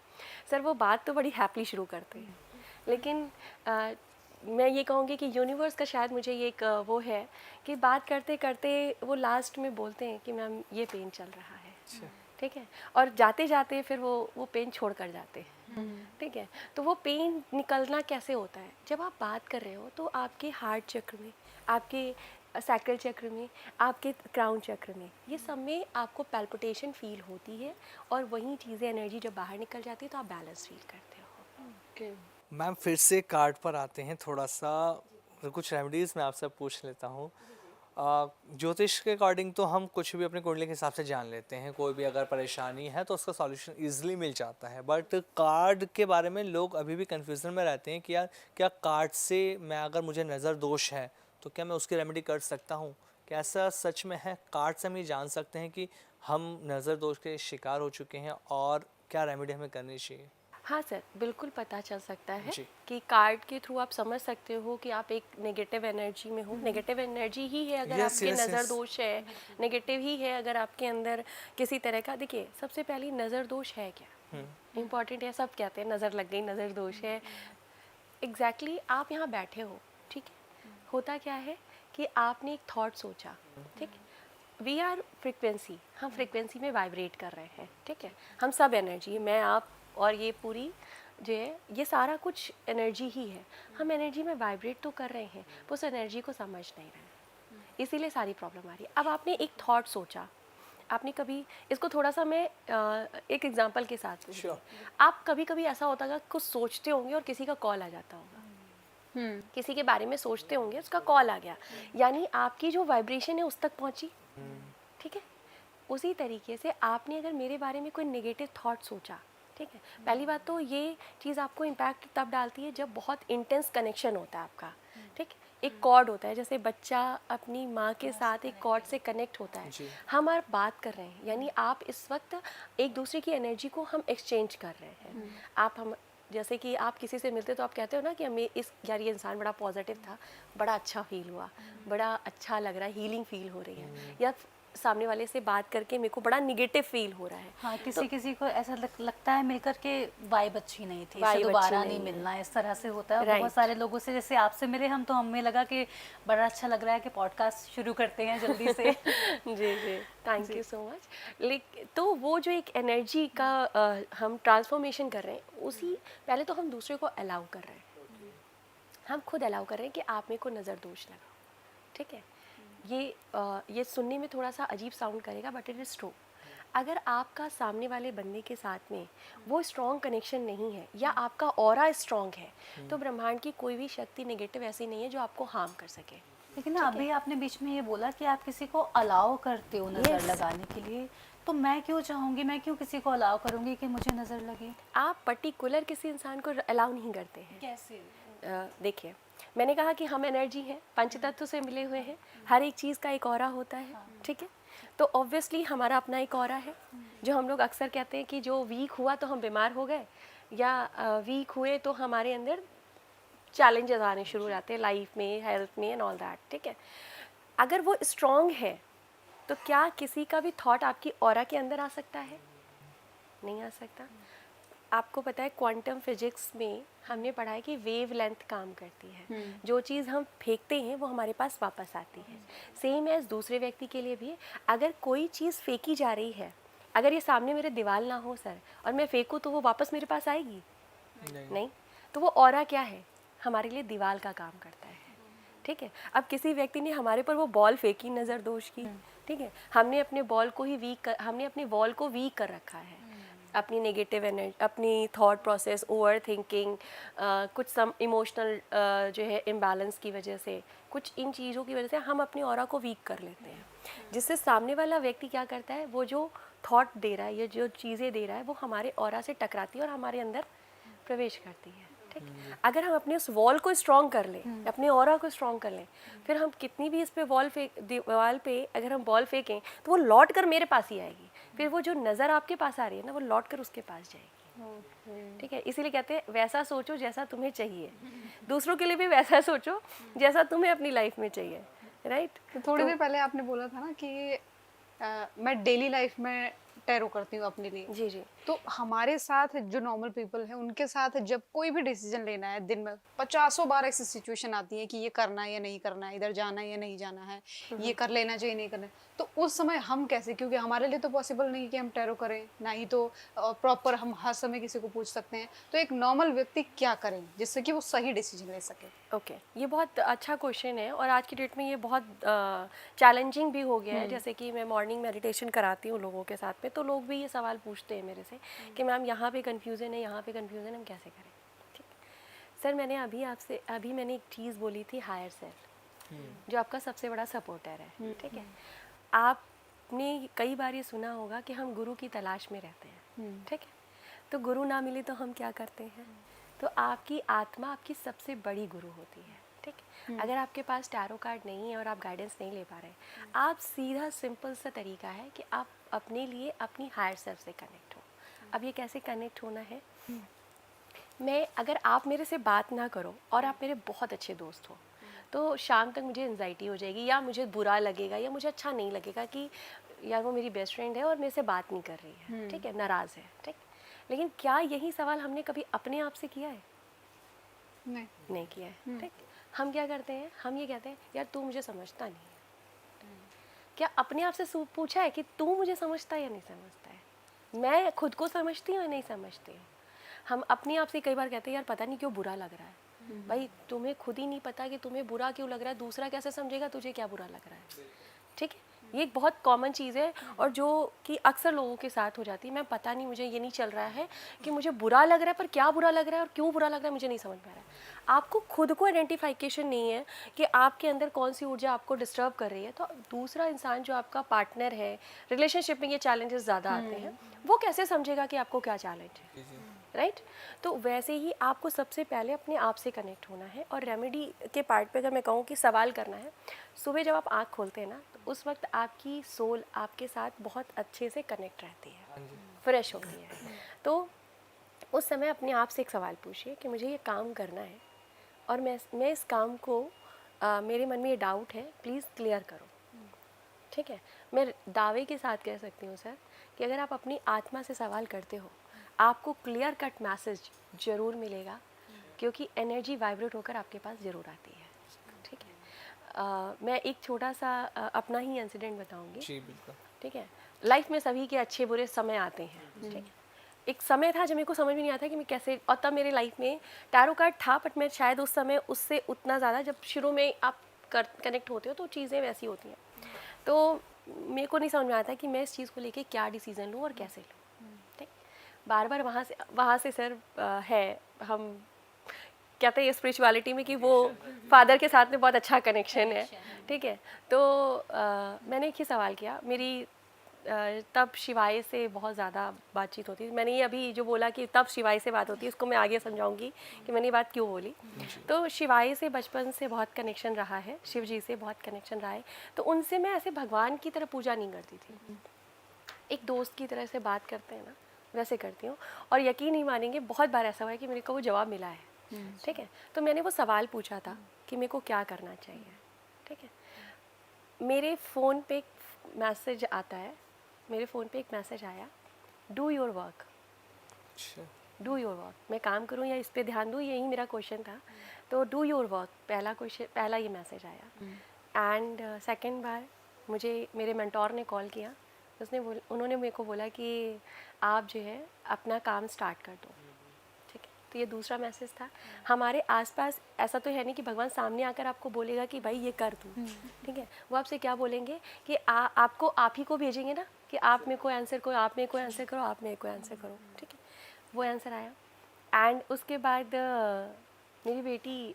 सर, वो बात तो बड़ी हैप्पीली शुरू करते हैं, लेकिन मैं ये कहूँगी कि यूनिवर्स का शायद मुझे ये एक वो है कि बात करते करते वो लास्ट में बोलते हैं कि मैम ये पेन चल रहा है, ठीक है, और जाते जाते फिर वो पेन छोड़ कर जाते हैं, ठीक है। तो वो पेन निकलना कैसे होता है, जब आप बात कर रहे हो तो आपके हार्ट चक्र में, आपके सैक्रल चक्र में, आपके क्राउन चक्र में, ये सब में आपको पैल्पिटेशन फील होती है, और वही चीज़ें एनर्जी जब बाहर निकल जाती है तो आप बैलेंस फील करते हो। मैम फिर से कार्ड पर आते हैं, थोड़ा सा कुछ रेमेडीज़ मैं आपसे पूछ लेता हूँ। ज्योतिष के अकॉर्डिंग तो हम कुछ भी अपने कुंडली के हिसाब से जान लेते हैं, कोई भी अगर परेशानी है तो उसका सॉल्यूशन इजीली मिल जाता है, बट कार्ड के बारे में लोग अभी भी कन्फ्यूज़न में रहते हैं कि यार क्या कार्ड से मैं, अगर मुझे नज़र दोष है तो क्या मैं उसकी रेमेडी कर सकता हूँ, क्या ऐसा सच में है? कार्ड से हम ये जान सकते हैं कि हम नज़र दोष के शिकार हो चुके हैं और क्या रेमेडी हमें करनी चाहिए? हाँ सर, बिल्कुल पता चल सकता है जी। कि कार्ड के थ्रू आप समझ सकते हो कि आप एक नेगेटिव एनर्जी में हो। नेगेटिव एनर्जी ही है अगर Yes, आपके yes, नज़र yes. दोष है, नेगेटिव ही है अगर आपके अंदर किसी तरह का। देखिए, सबसे पहले नज़र दोष है क्या, इम्पॉर्टेंट है। सब कहते हैं नज़र लग गई, नज़र दोष है। एग्जैक्टली आप यहाँ बैठे हो, ठीक है, होता क्या है कि आपने एक थॉट सोचा, ठीक, वी आर फ्रिक्वेंसी, हम फ्रिक्वेंसी में वाइब्रेट कर रहे हैं, ठीक है, हम सब एनर्जी, मैं, आप और ये पूरी जो है, ये सारा कुछ एनर्जी ही है। हम एनर्जी में वाइब्रेट तो कर रहे हैं, पर उस एनर्जी को समझ नहीं रहे, इसीलिए सारी प्रॉब्लम आ रही है। अब आपने एक थॉट सोचा, आपने कभी इसको थोड़ा सा मैं एक एग्जांपल के साथ Sure. आप कभी कभी ऐसा होता होगा, कुछ सोचते होंगे और किसी का कॉल आ जाता होगा, किसी के बारे में सोचते होंगे, उसका कॉल आ गया, यानी आपकी जो वाइब्रेशन है उस तक पहुंची, ठीक है। उसी तरीके से आपने अगर मेरे बारे में कोई नेगेटिव थॉट सोचा, ठीक है, पहली बात तो ये चीज़ आपको इम्पैक्ट तब डालती है जब बहुत इंटेंस कनेक्शन होता है आपका, ठीक, एक कॉर्ड होता है, जैसे बच्चा अपनी माँ के साथ एक कॉर्ड से कनेक्ट होता है। हम आप बात कर रहे हैं, यानी आप इस वक्त एक दूसरे की एनर्जी को हम एक्सचेंज कर रहे हैं। आप हम जैसे कि आप किसी से मिलते तो आप कहते हो ना कि हमें इस यार ये इंसान बड़ा पॉजिटिव था, बड़ा अच्छा फील हुआ, बड़ा अच्छा लग रहा है, हीलिंग फील हो रही है, या सामने वाले से बात करके मेरे को बड़ा निगेटिव फील हो रहा है। हाँ, किसी को ऐसा लगता है मिलकर के वाइब अच्छी नहीं थी, वाइब इसे दोबारा अच्छी नहीं नहीं है। मिलना, इस तरह से होता है। Right. बहुत सारे लोगों से जैसे आपसे मिले हम, तो हमें लगा कि बड़ा अच्छा लग रहा है कि पॉडकास्ट शुरू करते हैं जल्दी से। जी जी, थैंक यू सो मच। तो वो जो एक एनर्जी का हम ट्रांसफॉर्मेशन कर रहे हैं, उसी पहले तो हम दूसरे को अलाउ कर रहे हैं, हम खुद अलाउ कर रहे हैं कि आप मेरे को नज़र दोष लगाओ, ठीक है। ये सुनने में थोड़ा सा अजीब साउंड करेगा, बट इट इज़ ट्रू। अगर आपका सामने वाले बंदे के साथ में वो स्ट्रॉन्ग कनेक्शन नहीं है, या आपका ऑरा स्ट्रॉन्ग है, तो ब्रह्मांड की कोई भी शक्ति नेगेटिव ऐसी नहीं है जो आपको हार्म कर सके। लेकिन ना अभी आपने बीच में ये बोला कि आप किसी को अलाउ करते हो नज़र Yes. लगाने के लिए, तो मैं क्यों चाहूँगी, मैं क्यों किसी को अलाउ करूँगी कि मुझे नज़र लगे? आप पर्टिकुलर किसी इंसान को अलाउ नहीं करते हैं। कैसे? देखिए, मैंने कहा कि हम एनर्जी हैं, पंच तत्व से मिले हुए हैं, हर एक चीज़ का एक ऑरा होता है, ठीक है। तो ऑब्वियसली हमारा अपना एक ऑरा है, जो हम लोग अक्सर कहते हैं कि जो वीक हुआ तो हम बीमार हो गए, या वीक हुए तो हमारे अंदर चैलेंजेस आने शुरू हो जाते हैं लाइफ में, हेल्थ में एंड ऑल दैट, ठीक है। अगर वो स्ट्रॉन्ग है तो क्या किसी का भी थॉट आपकी ऑरा के अंदर आ सकता है? नहीं आ सकता। आपको पता है क्वांटम फिजिक्स में हमने पढ़ा है कि वेव लेंथ काम करती है, जो चीज़ हम फेंकते हैं वो हमारे पास वापस आती है। सेम एज दूसरे व्यक्ति के लिए भी, अगर कोई चीज़ फेंकी जा रही है, अगर ये सामने मेरे दीवार ना हो सर, और मैं फेंकूँ तो वो वापस मेरे पास आएगी? नहीं। तो वो ऑरा क्या है? हमारे लिए दीवार का काम करता है, ठीक है। अब किसी व्यक्ति ने हमारे पर वो बॉल फेंकी नज़र दोष की, ठीक है, हमने अपने बॉल को ही हमने अपने वॉल को वीक कर रखा है, अपनी नेगेटिव एनर्जी, अपनी थॉट प्रोसेस, ओवर थिंकिंग, कुछ सम इमोशनल जो है इम्बैलेंस की वजह से, कुछ इन चीज़ों की वजह से हम अपनी ऑरा को वीक कर लेते हैं, जिससे सामने वाला व्यक्ति क्या करता है, वो जो थॉट दे रहा है या जो चीज़ें दे रहा है वो हमारे ऑरा से टकराती है और हमारे अंदर प्रवेश करती है, ठीक। अगर हम अपने उस वॉल को स्ट्रॉन्ग कर लें, अपने ऑरा को स्ट्रॉन्ग कर लें, फिर हम कितनी भी इस पे दीवार पे अगर हम बॉल फेंकें तो वो लौट कर मेरे पास ही आएगी, फिर वो जो नज़र आपके पास आ रही है ना, वो लौट कर उसके पास जाएगी, ठीक है। इसीलिए कहते हैं वैसा सोचो जैसा तुम्हें चाहिए, दूसरों के लिए भी वैसा सोचो जैसा तुम्हें अपनी लाइफ में चाहिए, राइट। तो थोड़ी देर पहले आपने बोला था ना कि मैं डेली लाइफ में टैरो करती हूँ अपने लिए। जी जी। तो हमारे साथ जो नॉर्मल पीपल है, उनके साथ जब कोई भी डिसीजन लेना है, दिन में 50 बार ऐसी सिचुएशन आती है कि ये करना है या नहीं करना है, इधर जाना है या नहीं जाना है, ये कर लेना चाहिए नहीं करना है, तो उस समय हम कैसे, क्योंकि हमारे लिए तो पॉसिबल नहीं कि हम टैरो करें, ना ही तो प्रॉपर हम हर समय किसी को पूछ सकते हैं, तो एक नॉर्मल व्यक्ति क्या करें जिससे कि वो सही डिसीजन ले सके? ओके, ये बहुत अच्छा क्वेश्चन है और आज की डेट में ये बहुत चैलेंजिंग भी हो गया है। जैसे कि मैं मॉर्निंग मेडिटेशन कराती हूँ लोगों के साथ में, तो लोग भी ये सवाल पूछते हैं मेरे से कि मैम यहाँ पे कन्फ्यूज़न है, यहाँ पे कन्फ्यूज़न, हम कैसे करें, ठीक। सर मैंने मैंने एक चीज़ बोली थी, हायर सेल्फ, जो आपका सबसे बड़ा सपोर्टर है, ठीक है। आपने कई बार ये सुना होगा कि हम गुरु की तलाश में रहते हैं, ठीक है। तो गुरु ना मिले तो हम क्या करते हैं? तो आपकी आत्मा आपकी सबसे बड़ी गुरु होती है, ठीक है। अगर आपके पास टैरो कार्ड नहीं है और आप गाइडेंस नहीं ले पा रहे, आप सीधा सिंपल सा तरीका है कि आप अपने लिए अपनी हायर सेल्फ से कनेक्ट हो। अब ये कैसे कनेक्ट होना है, मैं अगर आप मेरे से बात ना करो और आप मेरे बहुत अच्छे दोस्त हो, तो शाम तक मुझे एंजाइटी हो जाएगी, या मुझे बुरा लगेगा, या मुझे अच्छा नहीं लगेगा कि यार वो मेरी बेस्ट फ्रेंड है और मेरे से बात नहीं कर रही है, ठीक है, नाराज़ है, ठीक। लेकिन क्या यही सवाल हमने कभी अपने आप से किया है? नहीं किया है, ठीक। हम क्या करते हैं, हम ये कहते हैं यार तू मुझे समझता नहीं है। क्या अपने आप से पूछा है कि तू मुझे समझता है या नहीं समझता है? मैं खुद को समझती हूँ या नहीं समझती हूँ? हम अपने आप से कई बार कहते हैं यार पता नहीं क्यों बुरा लग रहा है। भाई तुम्हें खुद ही नहीं पता कि तुम्हें बुरा क्यों लग रहा है, दूसरा कैसे समझेगा तुझे क्या बुरा लग रहा है, ठीक है। ये एक बहुत कॉमन चीज़ है और जो कि अक्सर लोगों के साथ हो जाती है। मैं पता नहीं, मुझे ये नहीं चल रहा है कि मुझे बुरा लग रहा है, पर क्या बुरा लग रहा है और क्यों बुरा लग रहा है मुझे नहीं समझ में आ रहा है। आपको खुद को आइडेंटिफिकेशन नहीं है कि आपके अंदर कौन सी ऊर्जा आपको डिस्टर्ब कर रही है, तो दूसरा इंसान जो आपका पार्टनर है, रिलेशनशिप में ये चैलेंजेस ज़्यादा आते हैं, वो कैसे समझेगा कि आपको क्या चैलेंज है, राइट। तो वैसे ही आपको सबसे पहले अपने आप से कनेक्ट होना है। और रेमेडी के पार्ट पे अगर मैं कहूँ कि सवाल करना है, सुबह जब आप आँख खोलते हैं ना, तो उस वक्त आपकी सोल आपके साथ बहुत अच्छे से कनेक्ट रहती है, फ्रेश होती है। तो उस समय अपने आप से एक सवाल पूछिए कि मुझे ये काम करना है और मैं इस काम को मेरे मन में ये डाउट है, प्लीज़ क्लियर करो, ठीक है। मैं दावे के साथ कह सकती हूँ सर कि अगर आप अपनी आत्मा से सवाल करते हो, आपको क्लियर कट मैसेज ज़रूर मिलेगा, क्योंकि एनर्जी वाइब्रेट होकर आपके पास ज़रूर आती है, ठीक है। मैं एक छोटा सा अपना ही इंसिडेंट बताऊंगी, जी बिल्कुल। ठीक है। लाइफ में सभी के अच्छे बुरे समय आते हैं, ठीक है। एक समय था जब मेरे को समझ में नहीं आता कि मैं कैसे, और तब मेरे लाइफ में टैरो कार्ड था, बट मैं शायद उस समय उससे उतना ज़्यादा, जब शुरू में आप कनेक्ट होते हो तो चीज़ें वैसी होती हैं, तो मेरे को नहीं समझ में आता कि मैं इस चीज़ को लेके क्या डिसीज़न लूँ और कैसे लूँ, ठीक। बार बार वहाँ से सर है, हम कहते हैं स्पिरिचुअलिटी में कि वो फादर के साथ में बहुत अच्छा कनेक्शन है, ठीक है। तो मैंने एक ही सवाल किया, मेरी तब शिवाय से बहुत ज़्यादा बातचीत होती थी। मैंने ये अभी जो बोला कि तब शिवाय से बात होती है, इसको मैं आगे समझाऊंगी कि मैंने ये बात क्यों बोली। तो शिवाय से बचपन से बहुत कनेक्शन रहा है, शिव जी से बहुत कनेक्शन रहा है, तो उनसे मैं ऐसे भगवान की तरह पूजा नहीं करती थी, एक दोस्त की तरह से बात करते हैं ना वैसे करती हूँ। और यकीन नहीं मानेंगे, बहुत बार ऐसा हुआ है कि मेरे को वो जवाब मिला है, ठीक है। तो मैंने वो सवाल पूछा था कि मेरे को क्या करना चाहिए, ठीक है। मेरे फ़ोन पे एक मैसेज आता है, मेरे फ़ोन पे एक मैसेज आया, do your work, do your work. मैं काम करूँ या इस पे ध्यान दूँ, यही मेरा क्वेश्चन था। तो डू योर वर्क पहला क्वेश्चन, पहला ये मैसेज आया। एंड सेकंड बार मुझे मेरे मेंटोर ने कॉल किया, उन्होंने मेरे को बोला कि आप जो है अपना काम स्टार्ट कर दो, ठीक है। तो ये दूसरा मैसेज था। हमारे आसपास ऐसा तो है नहीं कि भगवान सामने आकर आपको बोलेगा कि भाई ये कर दूँ, ठीक है। वो आपसे क्या बोलेंगे कि आपको आप ही को भेजेंगे ना कि आप मेरे को आंसर करो, आप मेरे को आंसर करो, आप मेरे को आंसर करो, ठीक है। वो आंसर आया। एंड उसके बाद मेरी बेटी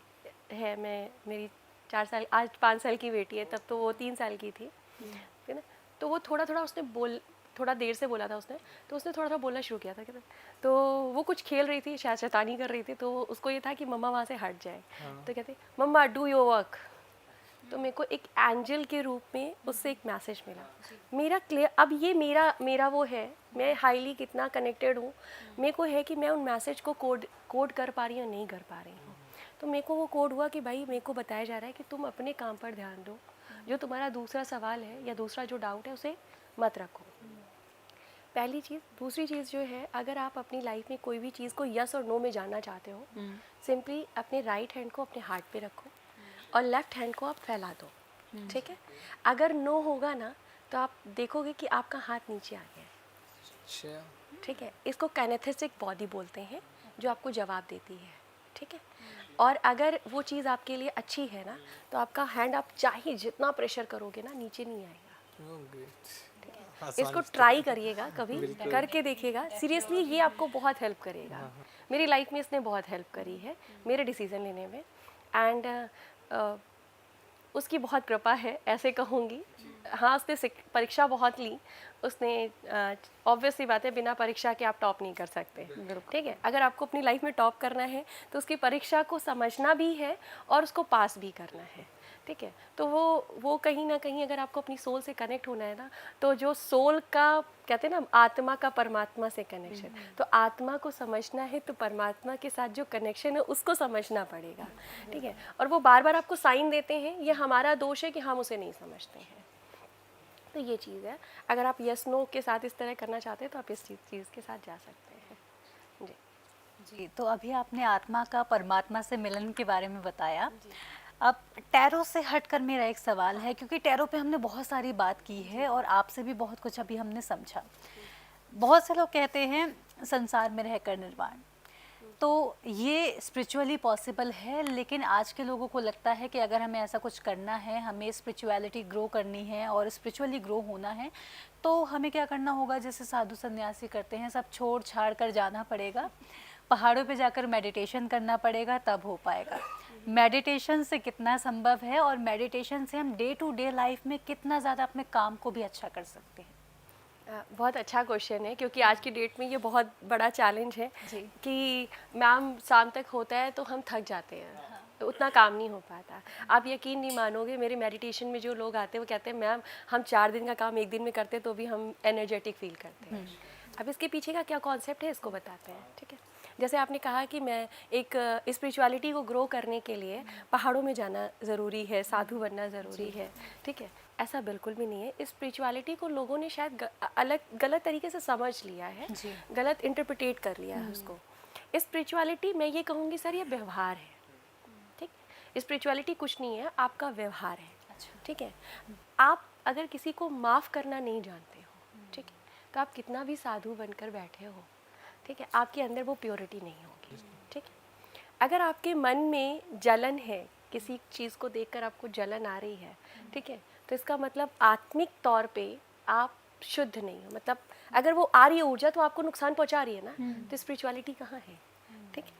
है, मेरी 4 साल, आज 5 साल की बेटी है, तब तो वो 3 साल की थी, ठीक है ना। तो वो थोड़ा उसने थोड़ा देर से बोला था उसने, तो उसने थोड़ा बोलना शुरू किया था, कहते। तो वो कुछ खेल रही थी, शायद शैतानी कर रही थी, तो उसको ये था कि मम्मा वहाँ से हट जाए। तो कहते मम्मा डू योर वर्क। तो मेरे को एक एंजल के रूप में उससे एक मैसेज मिला, मेरा क्लियर। अब ये मेरा वो है, मैं हाईली कितना कनेक्टेड हूँ, मेरे को है कि मैं उन मैसेज को कोड कर पा रही हूँ, नहीं कर पा रही हूँ। तो मेरे को वो कोड हुआ कि भाई मेरे को बताया जा रहा है कि तुम अपने काम पर ध्यान दो, जो तुम्हारा दूसरा सवाल है या दूसरा जो डाउट है उसे मत रखो, पहली चीज़। दूसरी चीज़ जो है, अगर आप अपनी लाइफ में कोई भी चीज़ को यस और नो में जानना चाहते हो, सिंपली अपने राइट हैंड को अपने हार्ट पे रखो और लेफ्ट हैंड को आप फैला दो, ठीक है। अगर नो होगा ना तो आप देखोगे कि आपका हाथ नीचे आ गया है, ठीक है। इसको काइनेस्थेटिक बॉडी बोलते हैं, जो आपको जवाब देती है, ठीक है। और अगर वो चीज़ आपके लिए अच्छी है ना, तो आपका हैंड आप चाहे जितना प्रेशर करोगे ना, नीचे नहीं आएगा, इसको ट्राई करिएगा, कभी करके देखिएगा, सीरियसली ये आपको बहुत हेल्प करेगा। मेरी लाइफ में इसने बहुत हेल्प करी है मेरे डिसीज़न लेने में। एंड उसकी बहुत कृपा है, ऐसे कहूँगी। हाँ, उसने परीक्षा बहुत ली, उसने ऑब्वियसली बात है, बिना परीक्षा के आप टॉप नहीं कर सकते, ठीक है। अगर आपको अपनी लाइफ में टॉप करना है तो उसकी परीक्षा को समझना भी है और उसको पास भी करना है, ठीक है। तो वो कहीं ना कहीं अगर आपको अपनी सोल से कनेक्ट होना है ना, तो जो सोल का कहते हैं ना, आत्मा का परमात्मा से कनेक्शन, तो आत्मा को समझना है तो परमात्मा के साथ जो कनेक्शन है उसको समझना पड़ेगा, ठीक है। और वो बार बार आपको साइन देते हैं, ये हमारा दोष है कि हम उसे नहीं समझते हैं। तो ये चीज़ है, अगर आप यस नो के साथ इस तरह करना चाहते हैं तो आप इस चीज़ के साथ जा सकते हैं। जी जी, तो अभी आपने आत्मा का परमात्मा से मिलन के बारे में बताया। अब टैरो से हटकर मेरा एक सवाल है, क्योंकि टैरो पे हमने बहुत सारी बात की है और आपसे भी बहुत कुछ अभी हमने समझा। बहुत से लोग कहते हैं संसार में रहकर निर्वाण, तो ये स्पिरिचुअली पॉसिबल है, लेकिन आज के लोगों को लगता है कि अगर हमें ऐसा कुछ करना है, हमें स्पिरिचुअलिटी ग्रो करनी है और स्पिरिचुअली ग्रो होना है, तो हमें क्या करना होगा, जैसे साधु सन्यासी करते हैं, सब छोड़ छाड़ कर जाना पड़ेगा, पहाड़ों पे जाकर मेडिटेशन करना पड़ेगा, तब हो पाएगा। मेडिटेशन से कितना संभव है और मेडिटेशन से हम डे टू डे लाइफ में कितना ज़्यादा अपने काम को भी अच्छा कर सकते हैं? बहुत अच्छा क्वेश्चन है, क्योंकि आज की डेट में ये बहुत बड़ा चैलेंज है जी। कि मैम शाम तक होता है तो हम थक जाते हैं, तो उतना काम नहीं हो पाता। आप यकीन नहीं मानोगे, मेरे मेडिटेशन में जो लोग आते हैं वो कहते हैं मैम हम 4 दिन का काम 1 दिन में करते हैं तो भी हम एनर्जेटिक फील करते हैं। अब इसके पीछे का क्या कॉन्सेप्ट है इसको बताते हैं, ठीक है। जैसे आपने कहा कि मैं एक स्पिरिचुअलिटी को ग्रो करने के लिए पहाड़ों में जाना ज़रूरी है, साधु बनना ज़रूरी है, ठीक है। ऐसा बिल्कुल भी नहीं है। स्पिरिचुअलिटी को लोगों ने शायद गलत तरीके से समझ लिया है, गलत इंटरप्रिटेट कर लिया है उसको। स्पिरिचुअलिटी मैं ये कहूँगी सर, ये व्यवहार है, ठीक। स्पिरिचुअलिटी कुछ नहीं है, आपका व्यवहार है, ठीक है। आप अगर किसी को माफ़ करना नहीं जानते हो, ठीक है, तो आप कितना भी साधु बनकर बैठे हो, ठीक है, आपके अंदर वो प्योरिटी नहीं होगी, ठीक है। अगर आपके मन में जलन है, किसी चीज़ को देखकर आपको जलन आ रही है, ठीक है, तो इसका मतलब आत्मिक तौर पे आप शुद्ध नहीं हो। मतलब अगर वो आ रही है ऊर्जा तो आपको नुकसान पहुंचा रही है ना, तो स्पिरिचुअलिटी कहाँ है, ठीक है।